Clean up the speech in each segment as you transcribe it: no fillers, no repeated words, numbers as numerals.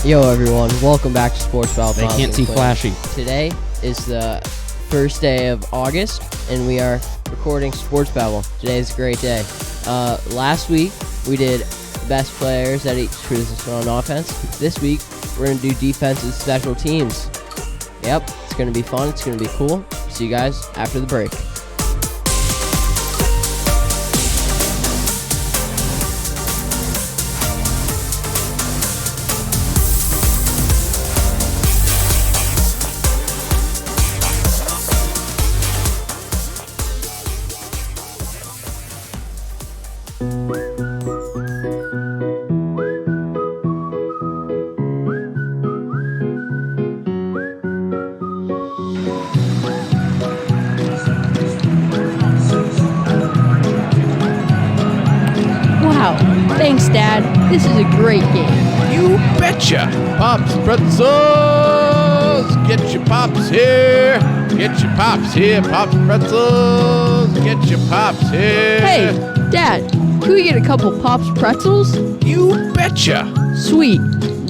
Yo everyone, welcome back to Sports Battle. They can't see flashy. Today is the first day of August, and we are recording Sports Babble. Today is a great day. Last week, we did best players at each position on offense. This week, we're going to do defense and special teams. Yep, it's going to be fun. It's going to be cool. See you guys after the break. Thanks, Dad. This is a great game. You betcha! Pops Pretzels! Get your pops here! Get your pops here! Pops Pretzels! Get your pops here! Hey, Dad, can we get a couple Pops Pretzels? You betcha! Sweet.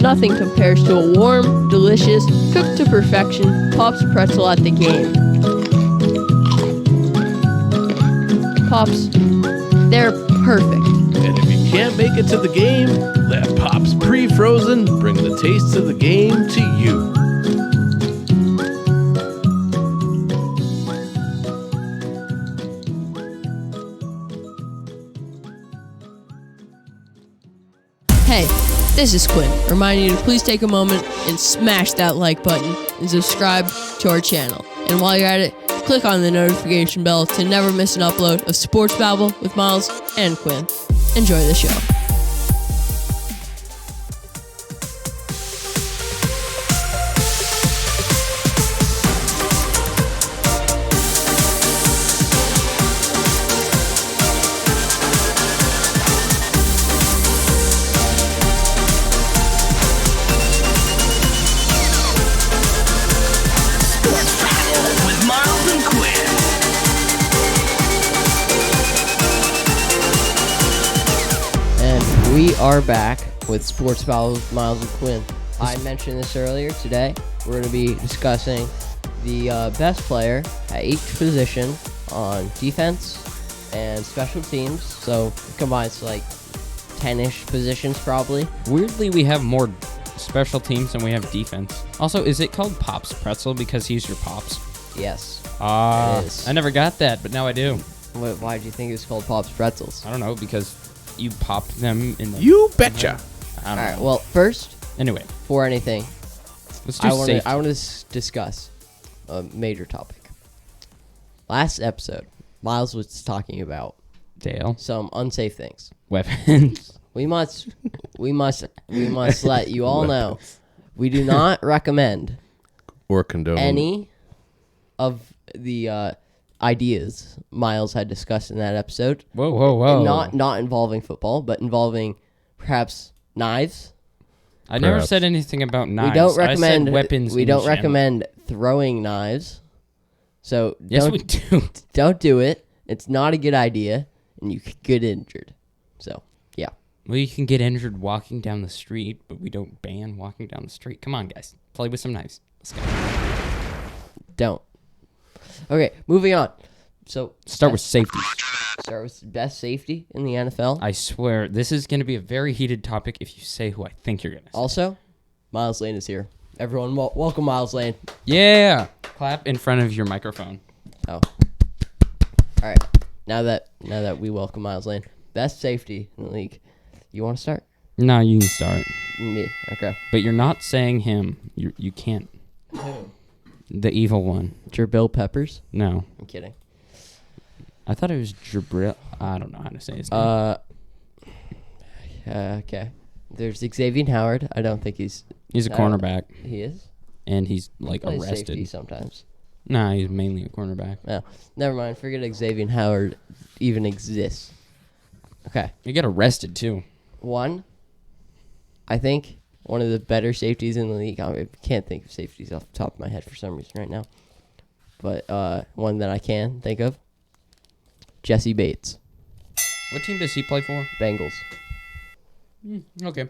Nothing compares to a warm, delicious, cooked to perfection Pops Pretzel at the game. Pops, they're perfect. And if you can't make it to the game, let Pops Pre-Frozen bring the taste of the game to you. Hey, this is Quinn, reminding you to please take a moment and smash that like button and subscribe to our channel. And while you're at it, click on the notification bell to never miss an upload of Sports Babble with Miles and Quinn. Enjoy the show. We are back with Sports Battle with Miles and Quinn. I mentioned this earlier. Today, we're going to be discussing the best player at each position on defense and special teams. So, it combines like 10-ish positions probably. Weirdly, we have more special teams than we have defense. Also, is it called Pops Pretzel because he's your Pops? Yes. Ah, it is. I never got that, but now I do. Why do you think it was called Pops Pretzels? I don't know, because you popped them in the... You betcha! I don't All right, know. well, first, Anyway, before anything, let's do I want safety. to discuss a major topic. Last episode, Miles was talking about Dale. some unsafe things. Weapons. We must let you all know we do not recommend Or condone. any of the ideas Miles had discussed in that episode. Whoa, whoa, whoa. Not involving football, but involving perhaps knives. I never Perhaps. said anything about knives. We don't recommend I said weapons. We in don't general. recommend throwing knives. So Yes, we do. don't do it. It's not a good idea, and you could get injured. So yeah. Well, you can get injured walking down the street, but we don't ban walking down the street. Come on, guys. Play with some knives. Let's go. Don't. Okay, moving on. So Start with safety. start with best safety in the NFL. I swear, this is going to be a very heated topic if you say who I think you're going to say. Also, Miles Lane is here. Everyone, welcome Miles Lane. Yeah. Clap in front of your microphone. Oh. All right. Now that we welcome Miles Lane, best safety in the league. You want to start? No, you can start. Me. Okay. But you're not saying him. You can't. Who? The evil one. Jabril Peppers. No. I'm kidding. I thought it was Jabril. I don't know how to say his name. Okay. There's Xavier Howard. I don't think he's He's a cornerback, he is. and he's like Plays safety arrested. sometimes. Nah, he's mainly a cornerback. No, never mind. Forget Xavier Howard even exists. Okay. You get arrested too. One, I think one of the better safeties in the league. I can't think of safeties off the top of my head for some reason right now. But one that I can think of, Jesse Bates, What team does he play for? Bengals. Okay.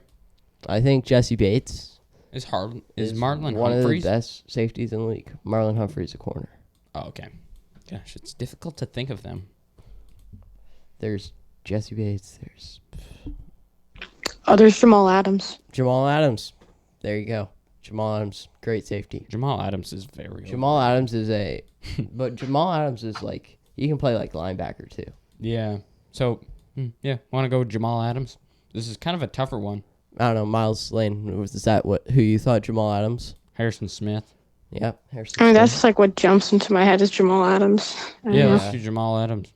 I think Jesse Bates Is Marlon one Humphreys? of the best safeties in the league. Marlon Humphreys, a corner. Oh, okay. Gosh, it's difficult to think of them. There's Jesse Bates. There's Oh, there's Jamal Adams. Jamal Adams. There you go. Jamal Adams, great safety. Jamal Adams is very Jamal Adams is but Jamal Adams is like, he can play like linebacker too. Yeah. So, want to go with Jamal Adams? This is kind of a tougher one. I don't know, Miles Lane, was that who you thought, Jamal Adams? Harrison Smith. Yep, Harrison I mean, Smith. that's just like what jumps into my head is Jamal Adams. I don't Yeah, know. let's do Jamal Adams.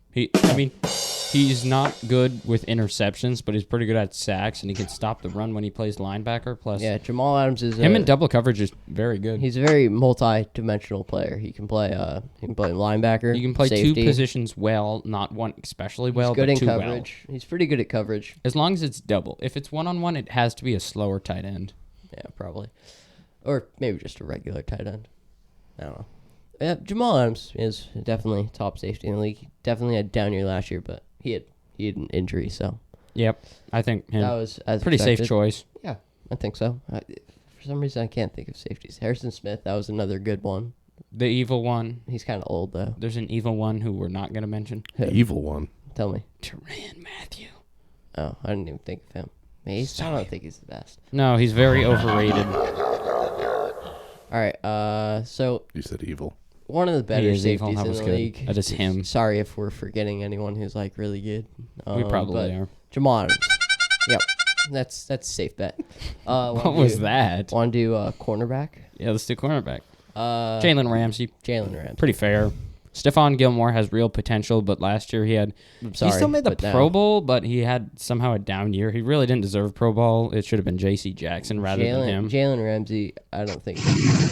He's not good with interceptions, but he's pretty good at sacks, and he can stop the run when he plays linebacker. Plus, Yeah, Jamal Adams is him in double coverage is very good. He's a very multi-dimensional player. He can play linebacker. He can play safety. two positions well, not one especially well, He's good but in two coverage. He's pretty good at coverage. well. As long as it's double. If it's one-on-one, it has to be a slower tight end. Yeah, probably. Or maybe just a regular tight end. I don't know. Yeah, Jamal Adams is definitely top safety in the league. He definitely had a down year last year, but he had an injury, so Yep, I think him. that was as Pretty expected. safe choice. Yeah, I think so. For some reason, I can't think of safeties. Harrison Smith, that was another good one. The evil one. He's kind of old though. There's an evil one who we're not going to mention. Evil one. Tell me. Tyrann Mathieu. Oh, I didn't even think of him. I don't think he's the best. No, he's very overrated. All right. So You said evil. one of the better is evil. safeties That in was the good. league. That is him. Sorry if we're forgetting anyone who's like really good. We probably but are. Jamal Adams. Yep. That's a safe bet. What was that? Want to do cornerback? Yeah, let's do cornerback. Jalen Jalen Ramsey. Ramsey. Pretty fair. Stephon Gilmore has real potential, but last year he still made the but no. Pro Bowl, but he had somehow a down year. He really didn't deserve Pro Bowl. It should have been J.C. Jackson rather than him. Jalen Ramsey, I don't think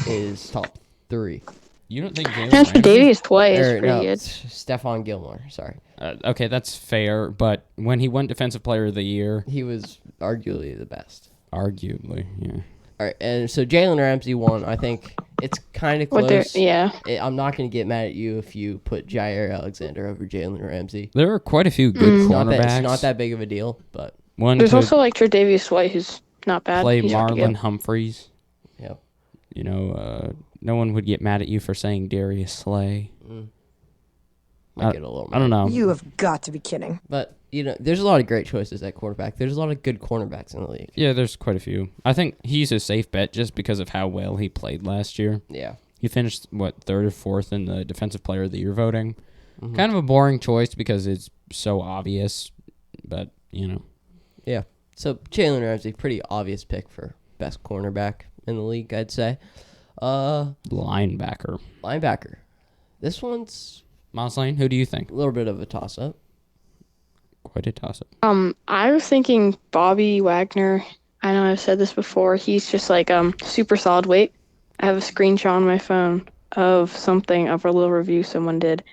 is top 3. You don't think Jalen Transfer Ramsey? Davies Tway is Or, pretty no, good. Stephon Gilmore. Sorry, Okay, that's fair, but when he won Defensive Player of the Year, he was arguably the best. arguably, yeah. All right, and so Jalen Ramsey won. I think it's kind of What they're- close. yeah. I'm not going to get mad at you if you put Jair Alexander over Jalen Ramsey. There are quite a few good Not that, cornerbacks. it's not that big of a deal, but One There's could also like Tre'Davious White, who's not bad. play He's not Marlon good. Humphreys. yeah. You know, no one would get mad at you for saying Darius Slay. Might get a little mad. I don't know. You have got to be kidding. But, there's a lot of great choices at quarterback. There's a lot of good cornerbacks in the league. Yeah, there's quite a few. I think he's a safe bet just because of how well he played last year. Yeah. He finished, third or fourth in the Defensive Player of the Year voting. Mm-hmm. Kind of a boring choice because it's so obvious, but, Yeah. So Jalen Ramsey, pretty obvious pick for best cornerback in the league, I'd say. Linebacker. Linebacker. This one's Miles Lane, who do you think? a little bit of a toss-up. Quite a toss-up. I was thinking Bobby Wagner. I know I've said this before. He's just like super solid weight. I have a screenshot on my phone of a little review someone did.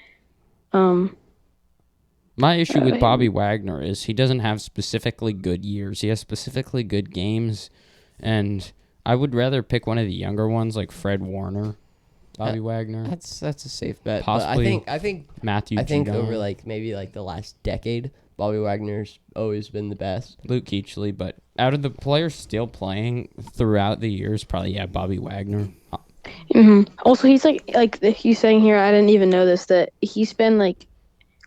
My issue with Bobby Wagner is he doesn't have specifically good years. He has specifically good games, and I would rather pick one of the younger ones like Fred Warner, Bobby Wagner, That's a safe bet. Possibly But I think Matthew I think Judon, over maybe the last decade, Bobby Wagner's always been the best. Luke Kuechly, but out of the players still playing throughout the years, probably Bobby Wagner. Also, he's like he's saying here. I didn't even know this, that he's been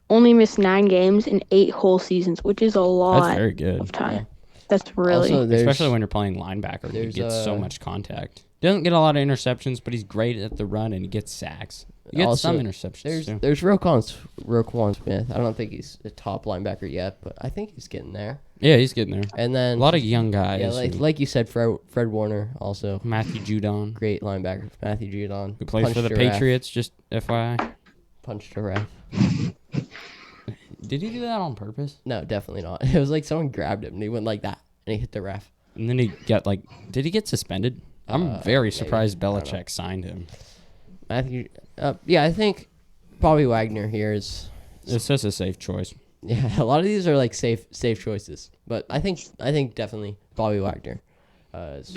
only missed 9 games in 8 whole seasons, which is a lot That's very good, of time. That's really Also, there's, especially when you're playing linebacker. He there's, gets so much contact. Doesn't get a lot of interceptions, but he's great at the run and he gets sacks. He gets Also, some interceptions too. there's Roquan Smith. I don't think he's a top linebacker yet, but I think he's getting there. Yeah, he's getting there. And then A lot of young guys. yeah, who- like you said, Fred Warner also Matthew Judon, great linebacker. Matthew Judon, who plays for punched the a ref. Patriots, just FYI. Punched a ref. Did he do that on purpose? No, definitely not. It was like someone grabbed him and he went like that and he hit the ref. And then he got did he get suspended? I'm very maybe. surprised I don't know. Belichick signed him. Matthew, yeah, I think Bobby Wagner here is. It's just a safe choice. Yeah, a lot of these are safe choices, but I think definitely Bobby Wagner is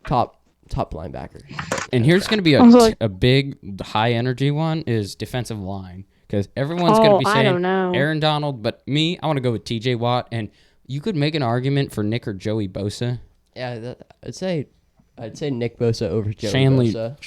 top linebacker. And here's going to be Also, a big high energy one is defensive line because everyone's going to be I saying don't know. Aaron Donald, but me, I want to go with T.J. Watt, and you could make an argument for Nick or Joey Bosa. Yeah, I'd say I'd say Nick Bosa over Joey Bosa.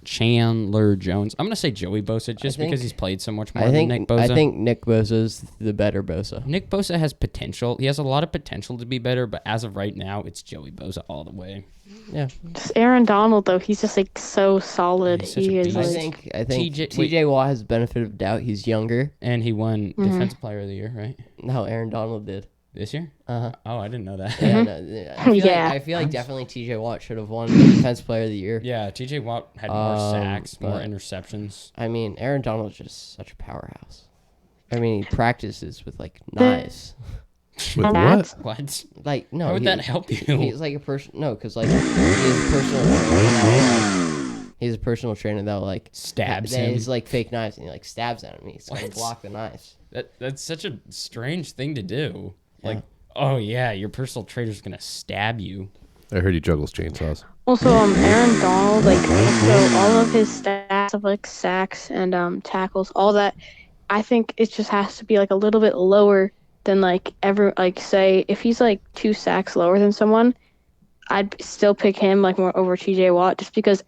Chandler Jones. I'm gonna say Joey Bosa just because he's played so much more than Nick Bosa. I think Nick Bosa's the better Bosa. Nick Bosa has potential. He has a lot of potential to be better, but as of right now, it's Joey Bosa all the way. Yeah. Just Aaron Donald though, he's just like so solid. He's such a He is beast. like I think TJ Watt has the benefit of doubt. He's younger. And he won Defensive Player of the Year, right? No, Aaron Donald did. This year? Uh-huh. Oh, I didn't know that. Yeah, no, I feel like definitely TJ Watt should have won Defensive Player of the Year. Yeah, TJ Watt had more sacks, more but- interceptions. I mean, Aaron Donald's just such a powerhouse. I mean, he practices with like knives. With That's- what? What? Like no, How would that help you? He's like a person. No, because like he's a personal trainer. He's a personal trainer that like Stabs that him. is like fake knives, and he like stabs at him. He's gonna What? block the knives. That's such a strange thing to do. Like, oh yeah, your personal trainer's gonna stab you. I heard he juggles chainsaws. Also, Aaron Donald, like, so all of his stats of like sacks and tackles, all that, I think it just has to be like a little bit lower than say if he's like 2 sacks lower than someone, I'd still pick him like more over TJ Watt just because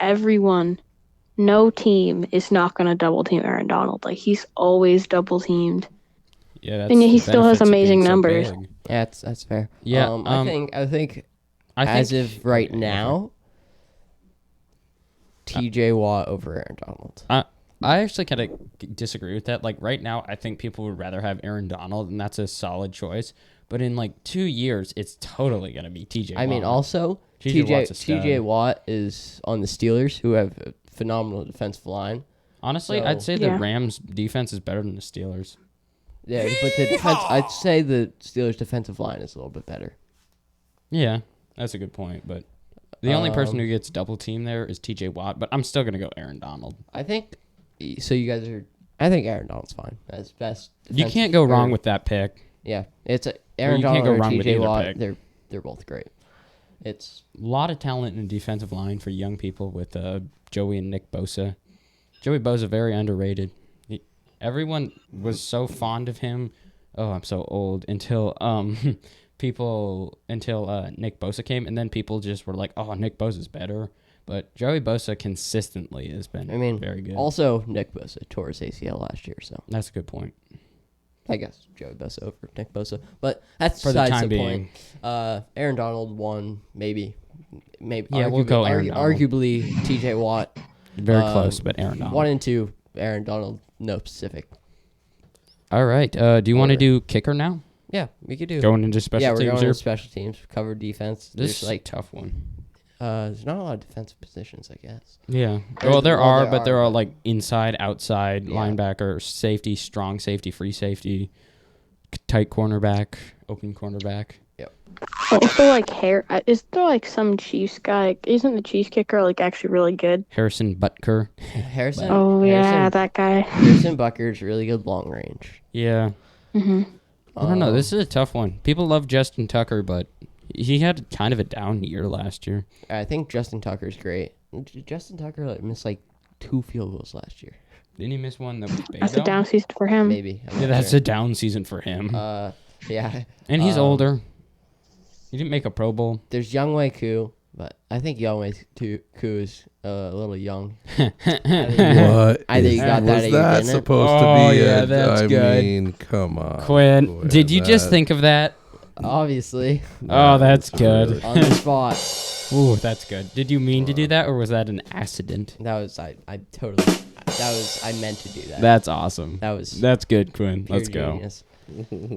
no team is not gonna double team Aaron Donald. Like he's always double teamed. Yeah, And yet he the still has benefits of being amazing so numbers. big. Yeah, that's fair. Yeah, I think I as think of right now, TJ Watt over Aaron Donald. I actually kind of disagree with that. Like right now, I think people would rather have Aaron Donald, and that's a solid choice. But in like 2 years, it's totally gonna be TJ. I mean, Watt. also Watt's a stud. TJ Watt is on the Steelers, who have a phenomenal defensive line. Honestly, So- I'd say the Yeah. Rams' defense is better than the Steelers. Yeah, but the defense, I'd say the Steelers' defensive line is a little bit better. Yeah, that's a good point. But the only person who gets double teamed there is TJ Watt. But I'm still gonna go Aaron Donald. I think. So you guys are. I think Aaron Donald's fine. That's best. You can't go wrong with that pick. Yeah, it's Aaron you can't Donald go or wrong with TJ either Watt. pick. They're both great. It's A lot of talent in the defensive line for young people with Joey and Nick Bosa. Joey Bosa very underrated. Everyone was so fond of him. Oh, I'm so old. Until Nick Bosa came, and then people just were like, "Oh, Nick Bosa's better." But Joey Bosa consistently has been very good. Also, Nick Bosa tore his ACL last year, so That's a good point. I guess Joey Bosa over Nick Bosa. But that's For the besides time the being. point. Aaron Donald won, maybe. Yeah, we'll go Aaron Donald. Arguably, TJ Watt. Very close, but Aaron Donald. 1 and 2, Aaron Donald, no specific. All right. Do you want to do kicker now? Yeah, we could do. Going into special yeah, we're teams going here? into special teams. Cover defense. This There's is like a tough one. there's not a lot of defensive positions, I guess. Yeah. There- Well, there well, are, there but there are. are like inside, outside, Yeah. linebacker, safety, strong safety, free safety, tight cornerback, open cornerback. Also, like is there like some Chiefs guy? Isn't the Chiefs kicker like actually really good? Harrison Butker. Harrison. Oh yeah, Harrison, that guy. Harrison Butker's really good long range. Yeah. Hmm. I don't know. This is a tough one. People love Justin Tucker, but he had kind of a down year last year. I think Justin Tucker's great. Justin Tucker missed like 2 field goals last year. Didn't he miss one that was big? That's a though? down season for him. Maybe. I'm Yeah, not that's sure. a down season for him. Yeah. And he's older. He didn't make a Pro Bowl. There's Younghoe Koo, but I think Younghoe Koo is a little young. What? Either you got that was or you that didn't. supposed Oh, to be? yeah, that's I good. mean, come on, Quinn, did you just that- think of that? Obviously. Oh, that's was good. really- On the spot. Ooh, that's good. Did you mean to do that, or was that an accident? That was I meant to do that. That's awesome. That's good, Quinn. pure Let's go. genius.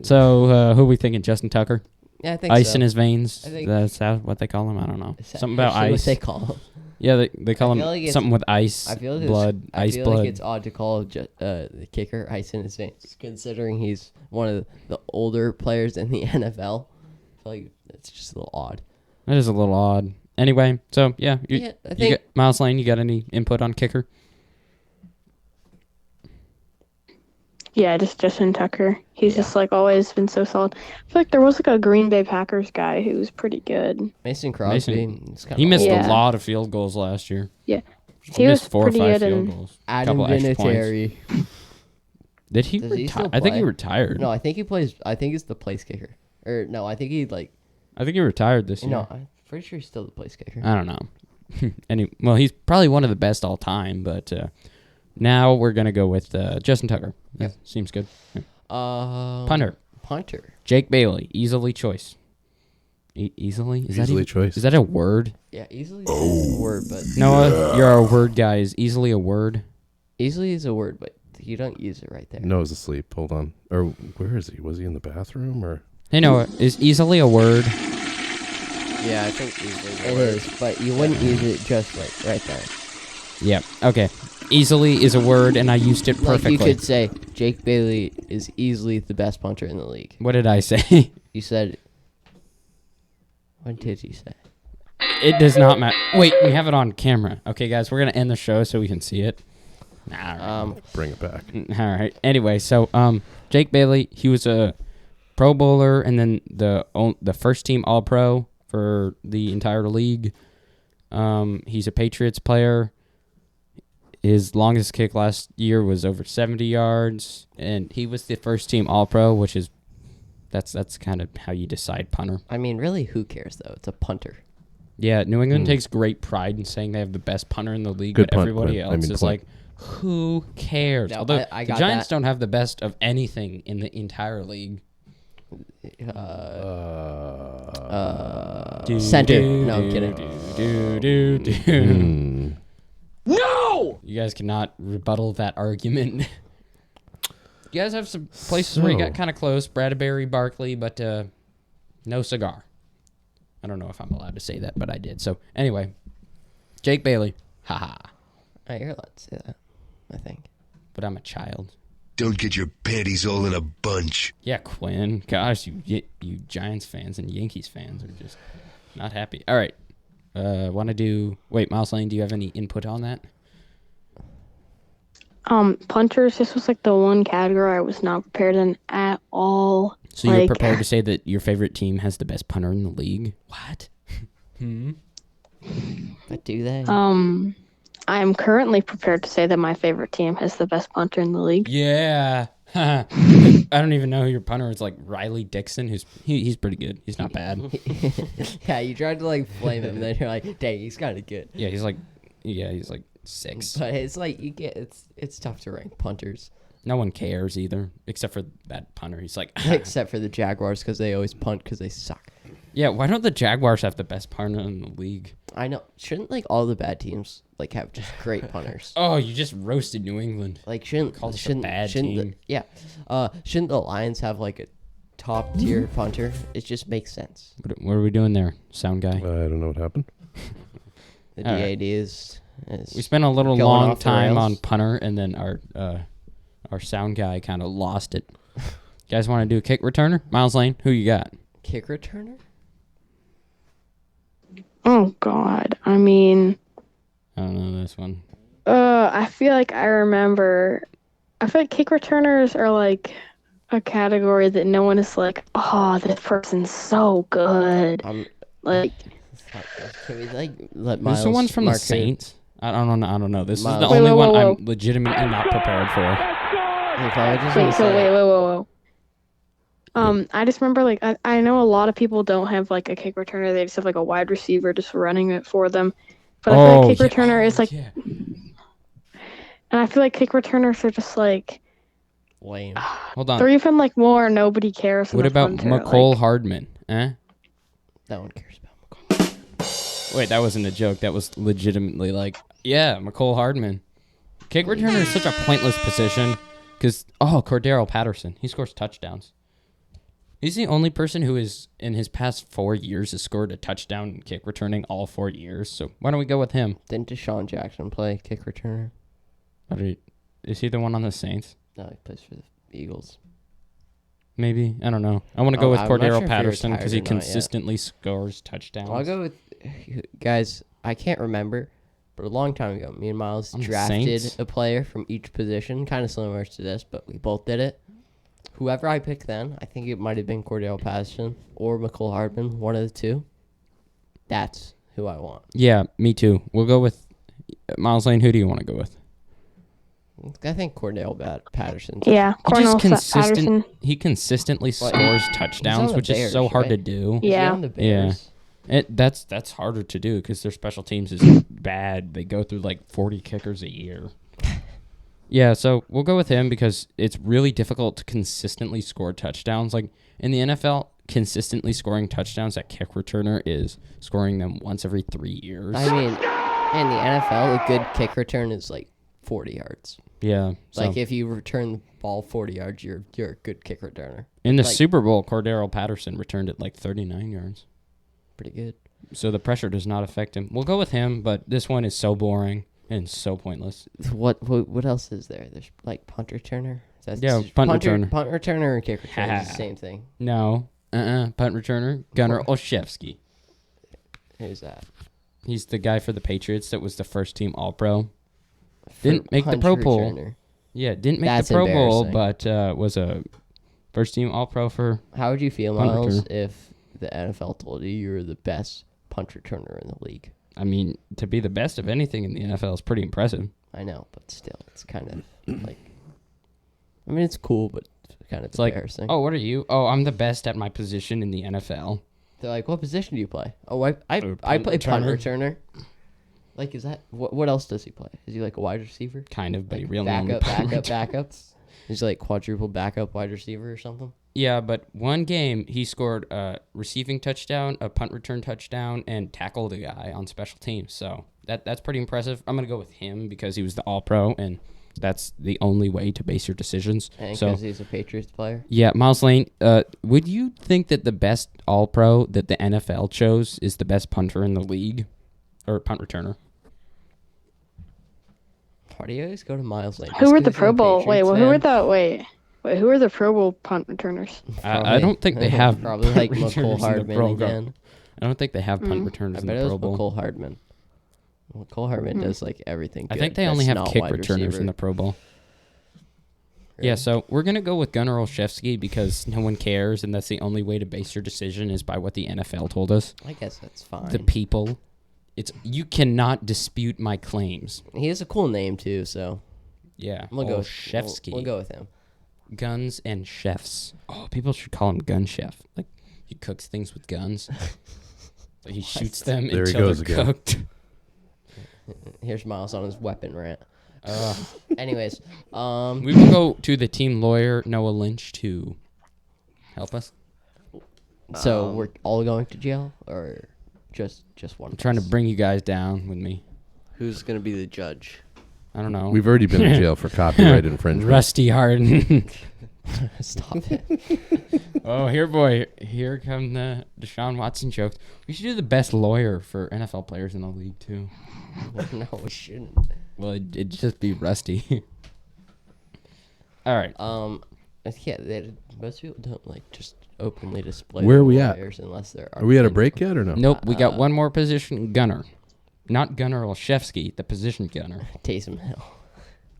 So, who are we thinking? Justin Tucker? Yeah, I think Ice so. in his veins? I think- That's what they call him? I don't know. Is that Something about actually ice. What they call him. Yeah, they call I him feel like it's- something with ice, I feel like blood, I ice feel blood. like it's odd to call the kicker ice in his veins, considering he's one of the older players in the NFL. I feel like it's just a little odd. That is a little odd. Anyway, so yeah, I think Miles Lane, you got any input on kicker? Yeah, just Justin Tucker. He's just like always been so solid. I feel like there was like a Green Bay Packers guy who was pretty good. Mason Crosby. He missed Yeah. a lot of field goals last year. Yeah, He he was missed 4 or pretty 5 good. field And goals. Adam Couple extra points. Vinatieri. Did he Does he retire? still I think he play? retired. No, I think he plays. I think he's the place kicker. Or no, I think he like. I think he retired this year. No, Pretty sure he's still the place kicker. I don't know. Well, he's probably one of the best all time, but now we're going to go with Justin Tucker. Yep. Seems good. Yeah. Punter. Jake Bailey, easily choice. Easily? Easily choice. Is that a word? Yeah, easily is a word, but Noah, you're a word guy. Is easily a word? easily is a word, but you don't use it right there. Noah's asleep. Hold on. Or where is he? Was he in the bathroom or? Hey, Noah, is easily a word? Yeah, I think easily it is, but you wouldn't use it just right there. Yeah, okay. Easily is a word, and I used it perfectly. Like you could say, Jake Bailey is easily the best punter in the league. What did I say? You said... What did you say? It does not matter. Wait, we have it on camera. Okay, guys, we're going to end the show so we can see it. Nah, Bring it back. all right. Anyway, so Jake Bailey, he was a Pro Bowler and then the first team All-Pro for the entire league. He's a Patriots player. His longest kick last year was over 70 yards, and he was the first team All-Pro, which is that's kind of how you decide punter. I mean, really, who cares, though? It's a punter. Yeah, New England takes great pride in saying they have the best punter in the league, Good but punt, everybody Quinn. else I mean, is point. like, who cares? No, Although I the got Giants that. don't have the best of anything in the entire league. Center. No, I'm kidding. No! You guys cannot rebuttal that argument. You guys have some places where you got kind of close. Bradbury, Barkley, but no cigar. I don't know if I'm allowed to say that, but I did. So, anyway, Jake Bailey. Haha. You're allowed to say that, I think. But I'm a child. Don't get your panties all in a bunch. Yeah, Quinn. Gosh, you Giants fans and Yankees fans are just not happy. All right. Want to do... Wait, Miles Lane, do you have any input on that? Punters, this was like the one category I was not prepared in at all. So you're prepared to say that your favorite team has the best punter in the league? What? But do they? I am currently prepared to say that my favorite team has the best punter in the league. Yeah. I don't even know who your punter is. Like Riley Dixon, he's pretty good. He's not bad. Yeah, you tried to like flame him, and then you're like, dang, he's kind of good. Yeah, he's like 6. But it's like it's tough to rank punters. No one cares either, except for that punter. He's like, Except for the Jaguars, because they always punt because they suck. yeah. Why don't the Jaguars have the best punter in the league? I know. Shouldn't like all the bad teams like have just great punters? Oh, you just roasted New England. Like shouldn't Called us a shouldn't bad shouldn't team. shouldn't the Lions have like a top tier punter? It just makes sense. What are we doing there, sound guy? I don't know what happened. The All DAD is We spent a little going long off the time on rails. punter, and then our sound guy kind of lost it. You guys want to do a kick returner? Miles Lane, who you got? kick returner. Oh God, I mean, I don't know this one. I feel like I remember. I feel like kick returners are like a category that no one is like, oh, this person's so good. Like, Can we like let This Miles? is the one's from the mark it? Saints. I don't know. This is Miles. the Wait, only one whoa. I'm legitimately not prepared for. If I was just wait, gonna so say- wait. I just remember like I know a lot of people don't have like a kick returner. They just have like a wide receiver just running it for them. But I feel like kick returner is like, yeah. and I feel like kick returners are just like lame. Hold on. they're even like more nobody cares. than What a about punter, McCole like- Hardman? Eh? No one cares about McCall. Wait, that wasn't a joke. That was legitimately like, yeah, McCole Hardman. Kick returner is such a pointless position because, Cordero Patterson. He scores touchdowns. He's the only person who is, in his past 4 years, has scored a touchdown in kick returning all 4 years. So why don't we go with him? Didn't Deshaun Jackson play kick returner? Is he the one on the Saints? No, he plays for the Eagles. Maybe. I don't know. I want to go with I'm not sure Cordero if he Patterson because he retired or not yet. consistently scores touchdowns. I'll go with guys. I can't remember, but a long time ago, me and Miles On the drafted Saints? a player from each position, kind of similar to this, but we both did it. Whoever I picked then, I think it might have been Cordell Patterson or McCole Hardman, one of the two. That's who I want. Yeah, me too. We'll go with Miles Lane. Who do you want to go with? I think Cordell Patterson. Yeah, He consistently scores touchdowns, the which is so Bears, hard to right? do. Yeah. On the Bears? That's harder to do because their special teams is bad. They go through like 40 kickers a year. Yeah, so we'll go with him because it's really difficult to consistently score touchdowns. Like in the NFL, consistently scoring touchdowns at kick returner is scoring them once every 3 years. I mean, in the NFL, a good kick return is like 40 yards. Yeah. So Like if you return the ball 40 yards, you're a good kick returner. in the like- Super Bowl, Cordero Patterson returned it like 39 yards. Pretty good. So the pressure does not affect him. We'll go with him, but this one is so boring and so pointless. What else is there? There's like punt returner. That's Yeah, punt returner. Punt returner and kick returner is the same thing. No. Punt returner, Gunnar Olszewski. Who's that? He's the guy for the Patriots that was the first team All-Pro. Didn't For make the punt Pro Bowl. returner. Yeah, didn't make That's the Pro Bowl, embarrassing. but was a first team All-Pro for... How would you feel, Punt Miles, returner. if the NFL told you were the best punt returner in the league? I mean, to be the best of anything in the NFL is pretty impressive. I know, but still, it's kind of like. I mean, it's cool, but it's kind of It's like, embarrassing. oh, what are you? Oh, I'm the best at my position in the NFL. They're like, what position do you play? Oh, I punt play punt returner. returner. Like, is that what else does he play? Is he like a wide receiver? Kind of, but he Like really only backup. punt Is he like quadruple backup wide receiver or something? Yeah, but one game he scored a receiving touchdown, a punt return touchdown, and tackled a guy on special teams. So that's pretty impressive. I'm gonna go with him because he was the All-Pro, and that's the only way to base your decisions. And So because he's a Patriots player. yeah, Miles Lane, would you think that the best All-Pro that the NFL chose is the best punter in the league, or punt returner? Why do you always go to Miles Lane? Who were the Pro Bowl? Wait, well, who were the who are the Pro Bowl punt returners? I don't think they have probably punt like returners McCole in the Hardman Pro Bowl. again. I don't think they have punt returners I in bet the it Pro was Bowl. McCole Hardman. McCole Hardman does like everything. I Good. think they That's only have not kick wide returners receiver. in the Pro Bowl. Really? Yeah, so we're going to go with Gunnar Olszewski because no one cares, and that's the only way to base your decision is by what the NFL told us. I guess that's fine. The people. You cannot dispute my claims. He has a cool name too, so Yeah. we'll go with Olszewski. We'll go with him. Guns and chefs. Oh, people should call him gun chef. Like, he cooks things with guns. Like, he shoots them There he until goes they're again. cooked. Here's Miles on his weapon rant. Anyways, We will go to the team lawyer, Noah Lynch, to help us. so we're all going to jail or just one? I'm trying to bring you guys down with me. Who's gonna be the judge? I don't know. We've already been in jail for copyright infringement. Rusty Harden. Stop it. Oh, here come the Deshaun Watson jokes. We should do the best lawyer for NFL players in the league too. No, we shouldn't. Well, it'd just be Rusty. All right. Yeah, most people don't like just openly display. Where their are we at? lawyers unless they're. Are we at a break yet or no? Nope, we got one more position, gunner. Not Gunnar Olszewski, the position gunner. Taysom Hill.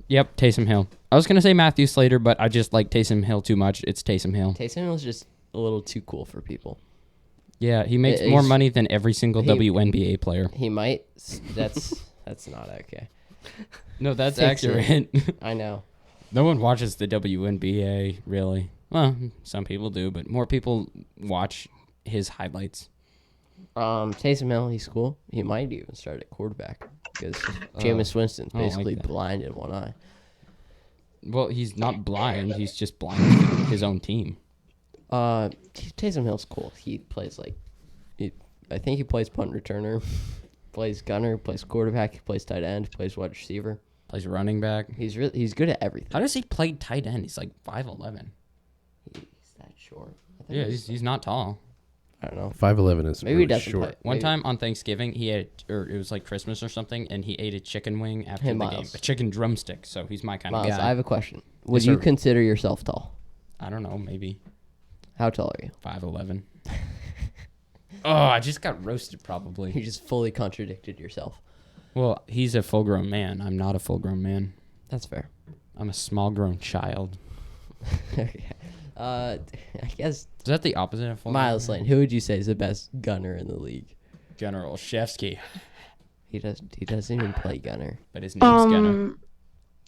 Yep, Taysom Hill. I was going to say Matthew Slater, but I just like Taysom Hill too much. It's Taysom Hill. Taysom Hill's just a little too cool for people. Yeah, he makes He's- more money than every single he- WNBA player. He might. That's not okay. No, that's Fix it. accurate. I know. No one watches the WNBA, really. Well, some people do, but more people watch his highlights. Taysom Hill, he's cool. He might even start at quarterback because Jameis Winston's I don't like basically that. blind in one eye. Well, he's not blind. He's just blind to his own team. Taysom Hill's cool. He plays I think he plays punt returner, plays gunner, plays quarterback, he plays tight end, plays wide receiver. Plays running back. He's good at everything. How does he play tight end? He's like 5'11". He's that short. I think Yeah, he's not tall. I don't know. 5'11" is Maybe really he doesn't short. play. One Maybe- time on Thanksgiving, it was like Christmas or something, and he ate a chicken wing after Hey, the game. Miles. A chicken drumstick, so he's my kind Miles, of guy. I have a question. Would Yes, you sir. consider yourself tall? I don't know, maybe How tall are you? 5'11". Oh, I just got roasted probably. You just fully contradicted yourself. Well, he's a full-grown man. I'm not a full-grown man. That's fair. I'm a small-grown child. Okay. I guess Is that the opposite of full-grown? Miles Lane. Who would you say is the best gunner in the league? General Olszewski, He doesn't even play gunner. but his name's Gunner.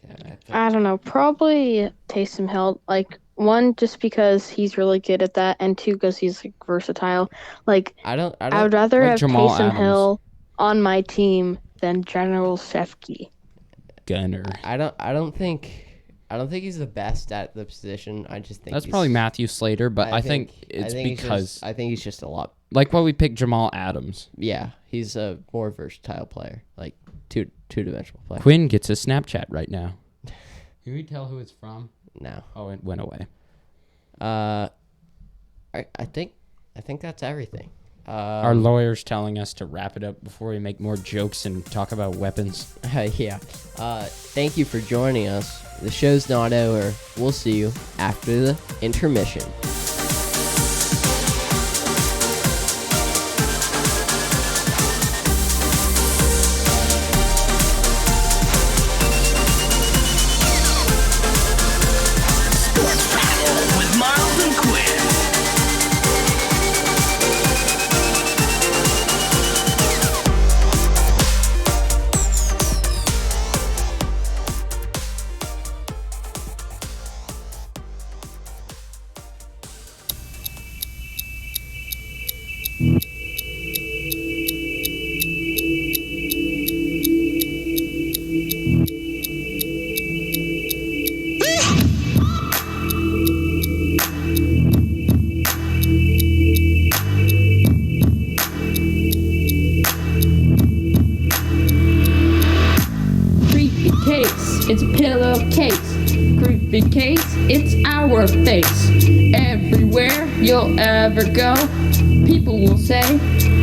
Yeah, I don't know. Probably Taysom Hill. Like one, just because he's really good at that, and two, because he's like, versatile. Like, I don't. I would rather like have Jamal Taysom Adams. Hill on my team than General Shefke. Gunner. I don't think he's the best at the position. I just think That's he's- probably Matthew Slater, but I think it's he's because I think he's just a lot. like why we picked Jamal Adams. Yeah, he's a more versatile player, like two-dimensional player. Quinn gets a Snapchat right now. Can we tell who it's from? No. Oh, it went away. I think that's everything. Our lawyer's telling us to wrap it up before we make more jokes and talk about weapons. Yeah. Thank you for joining us. The show's not over. We'll see you after the intermission. With Miles and Quinn. Creepy case, it's a pillowcase. Creepy case, it's our face. Everywhere you'll ever go, people will say,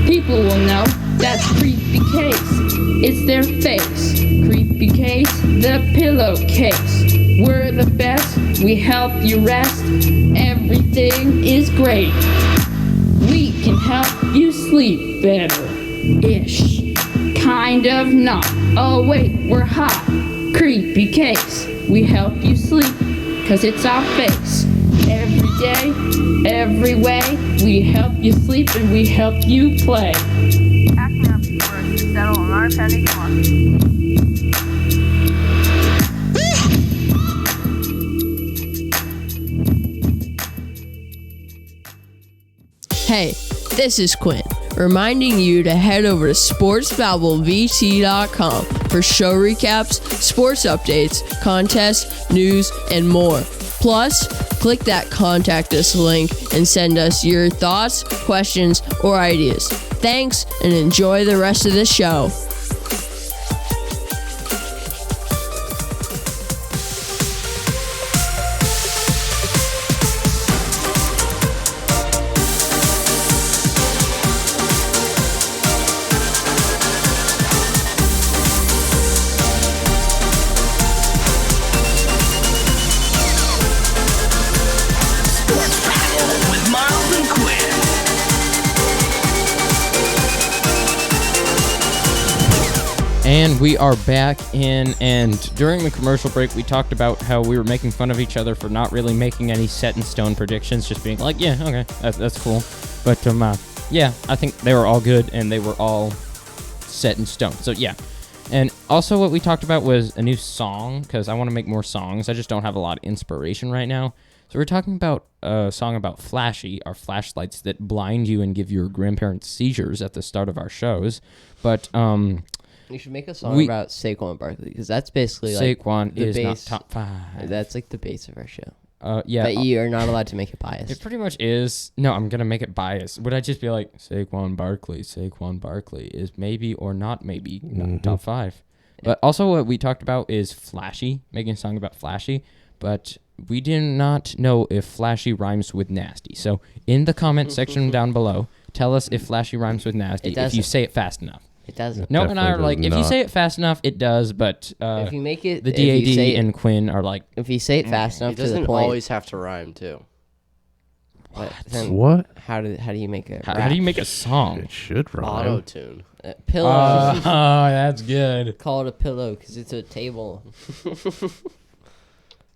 people will know. That's creepy case, it's their face. Creepy case, the pillowcase. We're the best, we help you rest. Everything is great. We can help you sleep better. Ish. Kind of not. Oh wait, we're hot. Creepy case. We help you sleep, cause it's our face. Every day, every way, we help you sleep and we help you play. Acting up for us to settle on our pending lawsuit. Hey, this is Quinn, reminding you to head over to sportsbabbleVT.com for show recaps, sports updates, contests, news, and more. Plus, click that contact us link and send us your thoughts, questions, or ideas. Thanks, and enjoy the rest of the show. With Miles and Quinn. And we are back in, and during the commercial break, we talked about how we were making fun of each other for not really making any set-in-stone predictions, just being like, yeah, okay, that's cool. But, yeah, I think they were all good, and they were all set in stone. So, yeah. And also what we talked about was a new song, because I want to make more songs. I just don't have a lot of inspiration right now. So we're talking about a song about Flashy, our flashlights that blind you and give your grandparents seizures at the start of our shows. But, You should make a song about Saquon Barkley, because that's basically like Saquon the is not base. top 5. That's like the base of our show. Yeah. But you are not allowed to make it biased. It pretty much is. No, I'm going to make it biased. Would I just be like, Saquon Barkley is maybe or not maybe not top 5. But also what we talked about is Flashy, making a song about Flashy. But we did not know if Flashy rhymes with nasty. So in the comment section down below, tell us if Flashy rhymes with nasty if you say it fast enough. It doesn't. No, and I are Definitely like, does if you not. say it fast enough, it does. But If you make it, the if you DAD say it- and Quinn are like, if you say it fast enough It to the doesn't point, always have to rhyme, too. but then What? how do you make it? how do you make a song? It should rhyme. Auto-tune. Pillow? Oh, that's good. Call it a pillow because it's a table.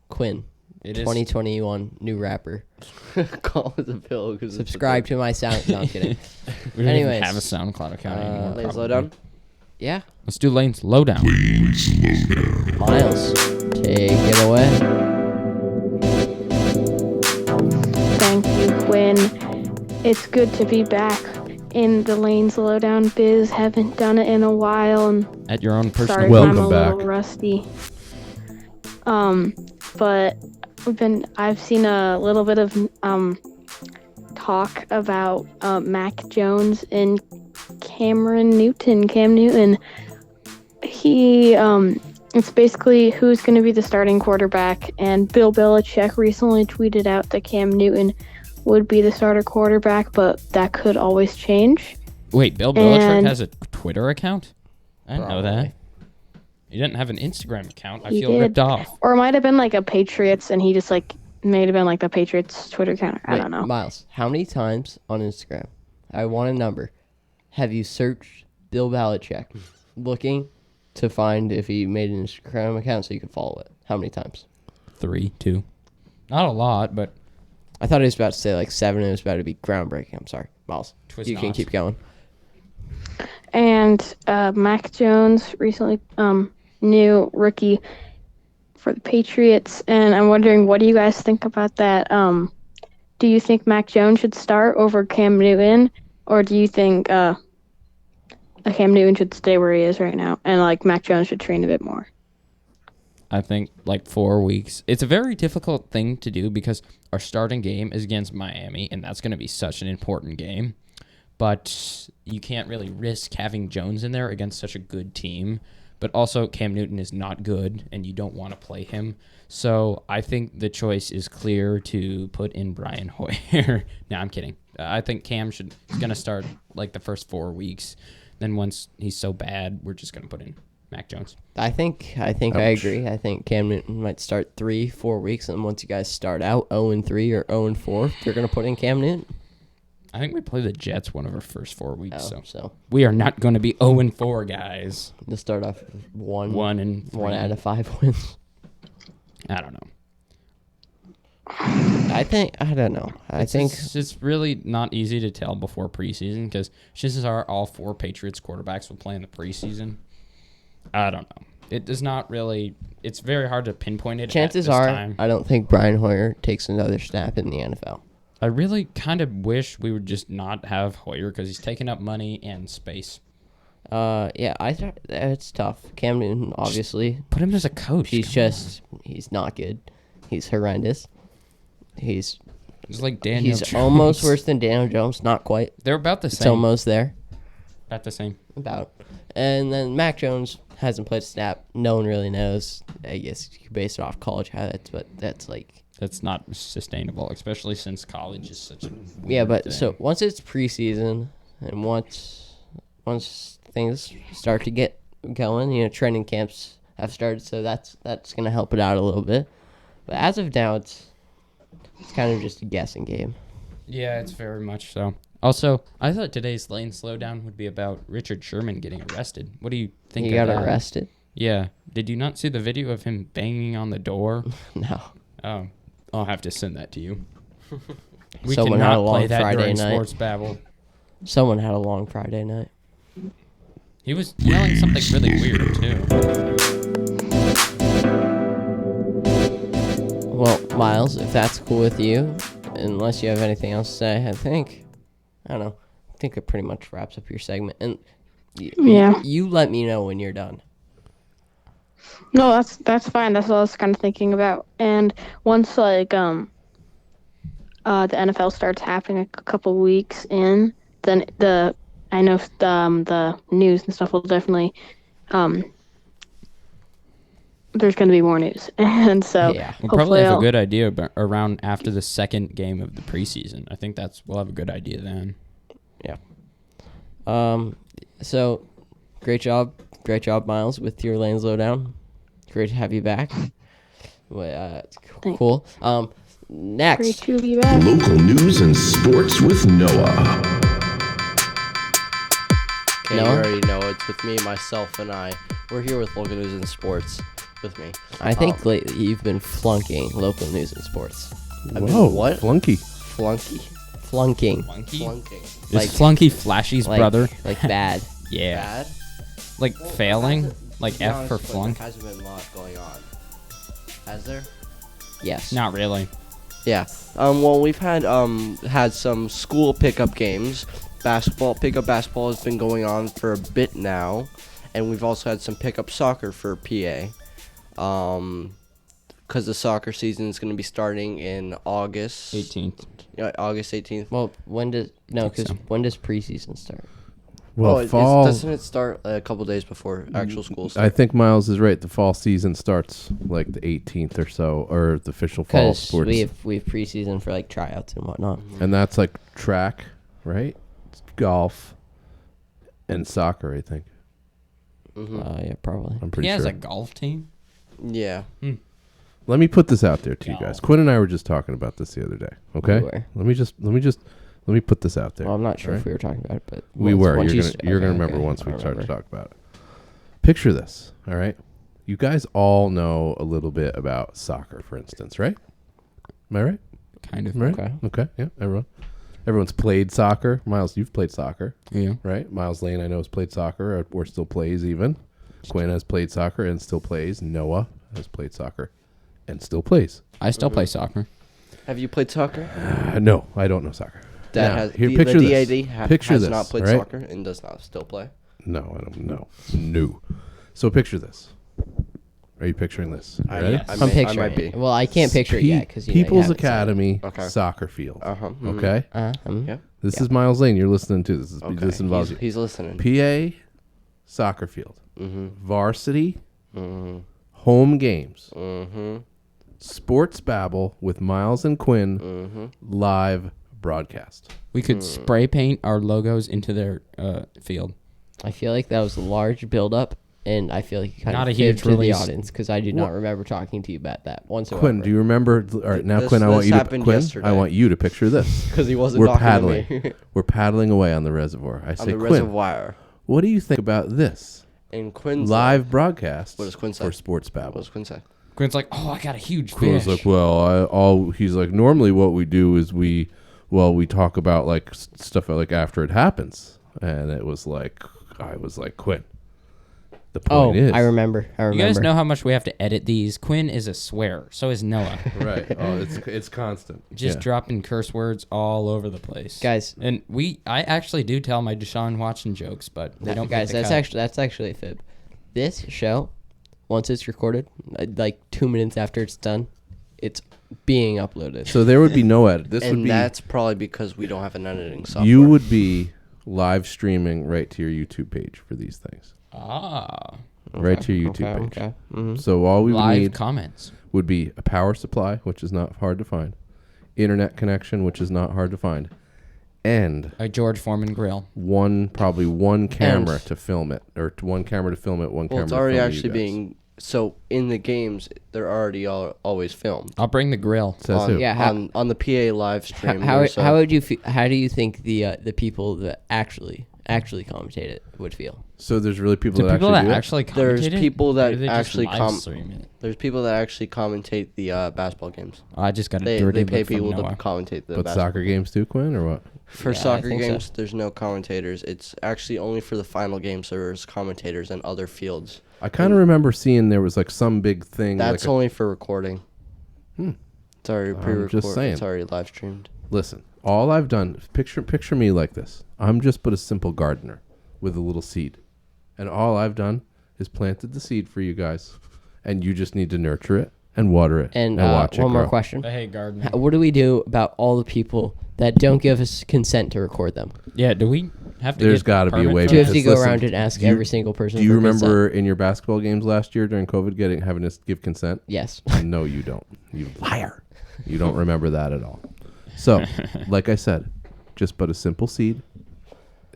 Quinn, It is. 2021 new rapper. Call it a pill. Subscribe to my sound. No, I'm kidding. We don't Anyways, even have a SoundCloud account anymore. Lanes probably. Lowdown. Yeah, Let's do Lane's Lowdown. Miles, take it away. it's good to be back in the Lane's Lowdown biz. Haven't done it in a while, and At your own personal sorry if Welcome I'm a back. little rusty. But I've seen a little bit of talk about Mac Jones and Cam Newton. It's basically who's going to be the starting quarterback, and Bill Belichick recently tweeted out that Cam Newton would be the starter quarterback, but that could always change. Wait, Bill Belichick And- has a Twitter account? I didn't know that. Probably. He didn't have an Instagram account. I He feel did. ripped off. Or it might have been like a Patriots, and he just like may have been like the Patriots Twitter account. I Wait, don't know. Miles, how many times on Instagram, I want a number, have you searched Bill Belichick looking to find if he made an Instagram account so you could follow it? How many times? 3, 2. Not a lot, but I thought he was about to say like 7 and it was about to be groundbreaking. I'm sorry. Miles, Twas you can not. keep going. And Mac Jones recently new rookie for the Patriots, and I'm wondering, what do you guys think about that? Do you think Mac Jones should start over Cam Newton, or do you think Cam Newton should stay where he is right now, and like Mac Jones should train a bit more? I think like 4 weeks. It's a very difficult thing to do because our starting game is against Miami, and that's going to be such an important game. But you can't really risk having Jones in there against such a good team. But also, Cam Newton is not good, and you don't want to play him. So I think the choice is clear to put in Brian Hoyer. No, I'm kidding. I think Cam is going to start like the first 4 weeks. Then once he's so bad, we're just going to put in Mac Jones. I think I agree. I think Cam Newton might start 3-4 weeks, and once you guys start out 0-3 or 0-4, they're gonna put in Cam Newton. I think we play the Jets one of our first 4 weeks, So we are not going to be 0-4, guys. to start off with one 1-3. out of 5 wins. I don't know. I don't know. I think It's really not easy to tell before preseason because chances are all 4 Patriots quarterbacks will play in the preseason. I don't know. It does not really. It's very hard to pinpoint it. chances at this are time. I don't think Brian Hoyer takes another snap in the NFL. I really kind of wish we would just not have Hoyer because he's taking up money and space. Yeah, I thought it's tough. Cam Newton, obviously, Put him as a coach. he's not good. He's horrendous. It's like Daniel. He's Jones. almost worse than Daniel Jones. Not quite. They're about the It's same. almost there. About the same. About. And then Mac Jones hasn't played a snap. No one really knows. I guess you can base it off college highlights, but that's like. That's not sustainable, especially since college is such a. Yeah, but thing. so once it's preseason and once things start to get going, training camps have started, so that's gonna help it out a little bit. But as of now, it's kind of just a guessing game. Yeah, it's very much so. Also, I thought today's Lane Slowdown would be about Richard Sherman getting arrested. What do you think He of got that? arrested? Yeah. Did you not see the video of him banging on the door? No. Oh, I'll have to send that to you. We Someone had a cannot play long that Friday during night. Sports Babble. Someone had a long Friday night. He was yelling something really weird, too. Well, Miles, if that's cool with you, unless you have anything else to say, I think it pretty much wraps up your segment. And Yeah. you let me know when you're done. No, that's fine. That's what I was kind of thinking about. And once like the NFL starts happening a couple weeks in, then the news and stuff will definitely there's going to be more news. And so Yeah. We'll probably hopefully have a I'll- good idea around after the second game of the preseason. I think we'll have a good idea then. So great job, Miles, with your Lanes Lowdown. Great to have you back. It's Thanks. cool. Great Next, to be back. Local news and sports with Noah. Okay, Noah? you already know it's with me, myself, and I. We're here with local news and sports with me. I think lately you've been flunking local news and sports. Whoa, what? Flunky. Flunking. Flunky? Flunking. Is Like- Flunky Flashy's brother? Like bad. Yeah. Bad? Like failing? Like To be F honest, for but flunk? There hasn't been a lot going on. Has there? Yes. Not really. Yeah. Well, we've had some school pickup games. Pickup basketball has been going on for a bit now, and we've also had some pickup soccer for PA. Because the soccer season is going to be starting in August 18th. Yeah, August 18th. Well, when does preseason start? Well, fall. Doesn't it start a couple days before actual school starts? I think Miles is right. The fall season starts like the 18th or so, or the official fall Because sports. we have preseason for like tryouts and whatnot. And that's like track, right? Golf and soccer, I think. Yeah, probably. I'm pretty He has sure. a golf team. Yeah. Let me put this out there to you No. guys. Quinn and I were just talking about this the other day. Okay. We were. Let me put this out there. Well, I'm not sure all if we were talking about it, but We once- were. once You're gonna remember once we start to talk about it. Picture this. All right. You guys all know a little bit about soccer, for instance, right? Am I right? Kind of. Right. Okay. Yeah. Everyone's played soccer. Miles, you've played soccer, Yeah. right? Miles Lane, I know, has played soccer or still plays even. Quinn has played soccer and still plays. Noah has played soccer and still plays. I still play soccer. Have you played soccer? No, I don't know soccer. Dad Now, has here, the picture DAD this. ha- Picture has this, not played right? soccer and does not still play. No, I don't know. No. So picture this. Are you picturing this? You ready? I'm picturing. I might be. it. Well, I can't picture it yet because People's Academy Okay. soccer field. Mhm. Okay. Yeah. This is Miles Lane. You're listening to this. Okay. This involves you. He's listening. PA soccer field. Mm-hmm. Varsity Mm-hmm. home games. Mm-hmm. Sports Babble with Miles and Quinn Mm-hmm. live broadcast. We could spray paint our logos into their field. I feel like that was a large build-up, and I feel like you kind Not of a huge fibbed to the release. audience because I do not remember talking to you about that whatsoever. Quinn, do you remember? All right, now This- Quinn, I want this you to happened Quinn. yesterday. I want you to picture this. Because he wasn't We're talking paddling. to me. We're paddling away on the reservoir. I On say, the Quinn, reservoir. what do you think about this And Quinn's live broadcast What does Quinn say? for Sports What Babble? does Quinn say? Quinn's like, oh, I got a huge Quinn's fish. like, well, he's like, normally what we do is we talk about like stuff like after it happens, and it was like, I was like, Quinn. The point is, I remember. You guys know how much we have to edit these. Quinn is a swear. So is Noah. right? Oh, it's constant. Just Yeah. dropping curse words all over the place, Guys. And I actually do tell my Deshaun Watson jokes, but they don't. Guys, get the that's cut. actually a fib. This show, once it's recorded, like 2 minutes after it's done, it's being uploaded. So there would be no edit. This And would be that's probably because we don't have an editing software. you would be live streaming right to your YouTube page for these things. Right to your YouTube page. Okay. Mm-hmm. So all we would Live need comments. would be a power supply, which is not hard to find, internet connection, which is not hard to find, and A George Foreman grill. probably one camera to film it, or one camera to film it, one Well, camera. it's to already film you actually guys. being. So in the games, they're already always filmed. I'll bring the grill. Says on, who? Yeah, how- on the PA live stream. How there's, how would you how do you think the people that actually commentate it would feel? So there's really people Do that people actually that do actually There's commentate it? people Or that do they just actually live stream it? There's people that actually commentate the basketball games. I just got a They dirty pay look from people to Noah. commentate the But basketball. soccer games too, Quinn, or what? For Yeah, I soccer think so. games, there's no commentators. It's actually only for the final games there's commentators and other fields. I kind of remember seeing there was like some big thing. That's like only for recording. It's already pre-recorded. just saying. It's already live streamed. Listen, all I've done, picture me like this. I'm just but a simple gardener with a little seed. And all I've done is planted the seed for you guys. And you just need to nurture it and water it And watch it one more grow. question: Hey, Gardner. What do we do about all the people that don't give us consent to record them? Yeah, do we have to There's get gotta be a permits way for Do you have that? to because go listen, around and ask do you- every single person? Do you for remember consent? in your basketball games last year during COVID having to give consent? Yes. No, you don't. You liar. You don't remember that at all. So, like I said, just but a simple seed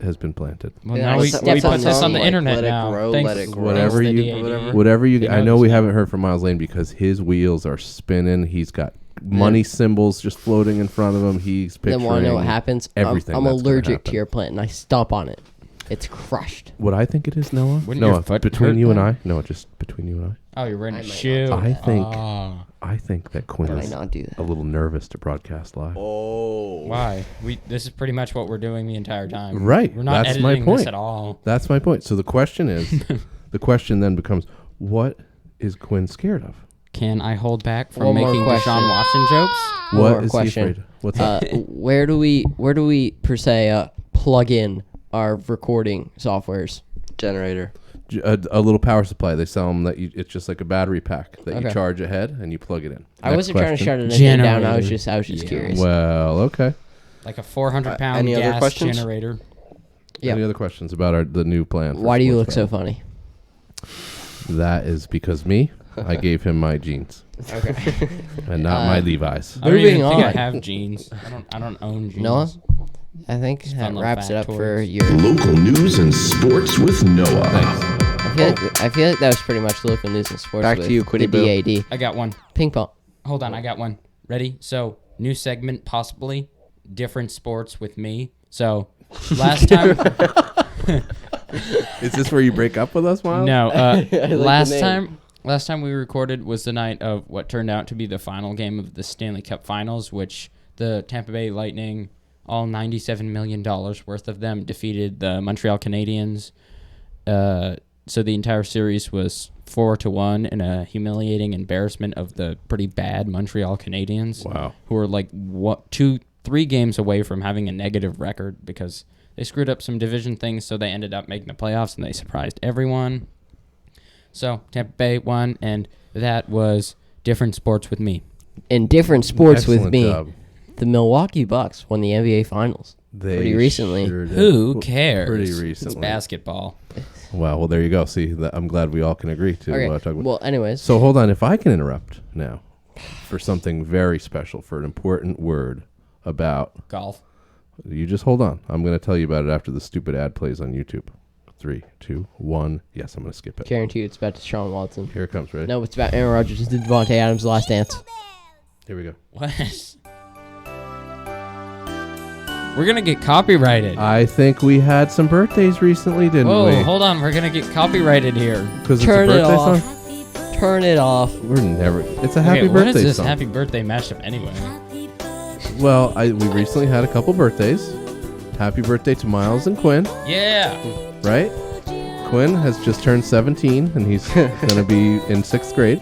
has been planted. Well, Yeah, now we step put on this on some, the like, internet let it now. grow, Thanks, let it grow. Whatever thanks to you- DAD. whatever. Whatever you, They I know know this we now. haven't heard from Miles Lane because his wheels are spinning. He's got money symbols just floating in front of him. He's picturing. Then want to know what happens? Everything. I'm that's gonna allergic happen. to your plant, and I stomp on it. It's crushed. What I think it is, Noah. Wouldn't your Noah, foot between hurt you and then? I. No, just between you and Oh, you're wearing a might not shoe. I think- Ah. I think that Quinn Might is not do that. a little nervous to broadcast live. Oh. Why? This is pretty much what we're doing the entire time. Right, We're not that's my editing this point. at all. That's my point. So the question is, the question then becomes, what is Quinn scared of? Can I hold back from One more making question. Deshaun Watson jokes? One What more is question. he afraid of? What's up? Where do we per se plug in our recording softwares? Generator. A little power supply. They sell them that it's just like a battery pack that you Okay. charge ahead and you plug it in. I Next wasn't trying to question. shut anything down. I was Generator. just Yeah. curious. Well, okay. Like a 400-pound any other gas questions? generator. Yep. Any other questions about the new plan? for Why do you look Sports so funny? Battle? That is because me. I gave him my jeans Okay. and not my Levi's. I don't even Moving think I on. have jeans. I don't own jeans. Noah, I think that fun little wraps it up for factoids. your. Local news and sports with Noah. I feel like that was pretty much the local news and sports. Back to with you, Quiddy the Boo. DAD. I got one. Ping pong. Hold on, I got one. Ready? So, new segment, possibly. Different sports with me. So, last time... Is this where you break up with us, Miles? No, the last time we recorded was the night of what turned out to be the final game of the Stanley Cup Finals, which the Tampa Bay Lightning, all $97 million worth of them, defeated the Montreal Canadiens. So the entire series was 4-1 in a humiliating embarrassment of the pretty bad Montreal Canadiens. Wow. Who were like 3 games away from having a negative record because they screwed up some division things, so they ended up making the playoffs and they surprised everyone. So Tampa Bay won, and that was different sports with me. In different sports with Excellent me, job. the Milwaukee Bucks won the NBA Finals. They Pretty recently. sure did. Who cares? Pretty It's recently. basketball. Wow. Well, there you go. See, I'm glad we all can agree to Okay. talk about. Well, anyways. So hold on. If I can interrupt now for something very special, for an important word about Golf. you, just hold on. I'm going to tell you about it after the stupid ad plays on YouTube. 3, 2, 1. Yes, I'm going to skip it. Guarantee you it's about Deshaun Watson. Here it comes. Ready? No, it's about Aaron Rodgers and Devontae Adams' last dance. Here we go. What? We're going to get copyrighted. I think we had some birthdays recently, didn't Whoa, we? hold on. We're going to get copyrighted here. Because it's a Turn it birthday off. song. Turn it off. We're never. It's a happy Okay, birthday what is this song. happy birthday mashup anyway? Well, we recently had a couple birthdays. Happy birthday to Miles and Quinn, Yeah. right? Quinn has just turned 17, and he's going to be in 6th grade.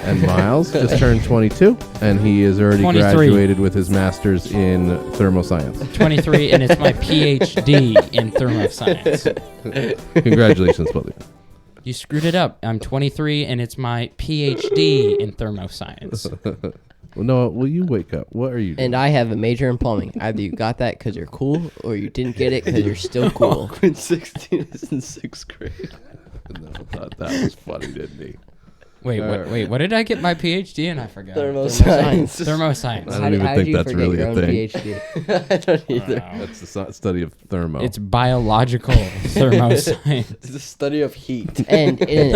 And Miles just turned 22, and he is already 23. graduated with his master's in thermoscience. 23, and it's my PhD in thermoscience. Congratulations, buddy. You screwed it up. I'm 23, and it's my PhD in thermoscience. Well, Noah, will you wake up? What are you doing? And I have a major in plumbing. Either you got that because you're cool, or you didn't get it because you're still cool. Quinn 16 is in 6th grade. No, thought that was funny, didn't he? Wait, what did I get my PhD in? I forgot. Thermoscience. Thermoscience. I don't even think that's really a thing. PhD? I don't either. That's the study of thermo. It's biological thermoscience. It's the study of heat. And in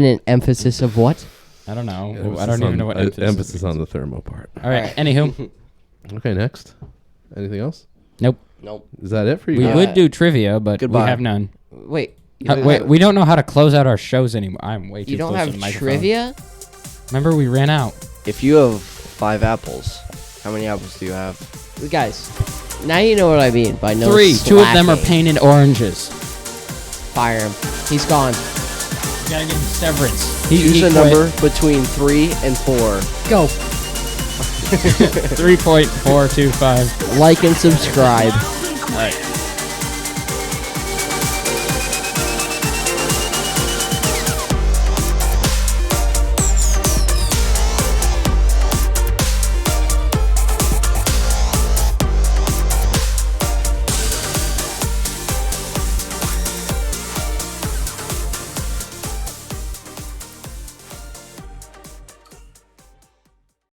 an emphasis of what? I don't know. Emphasis I don't even on- know what emphasis on the thermo part. All right. Anywho, Okay, next. Anything else? nope. Nope. Is that it for you? We Yeah. would do trivia, but Goodbye. we have none. Wait. Wait, we don't know how to close out our shows anymore. I'm way too You don't close to have the microphone. trivia? Remember, we ran out. If you have 5 apples, how many apples do you have? Guys, now you know what I mean by no 3. 2 of them are slacking. painted oranges. Fire him. He's gone. You gotta give him severance. Choose a quit. number between 3 and 4. Go. 3.425. Like and subscribe. All right.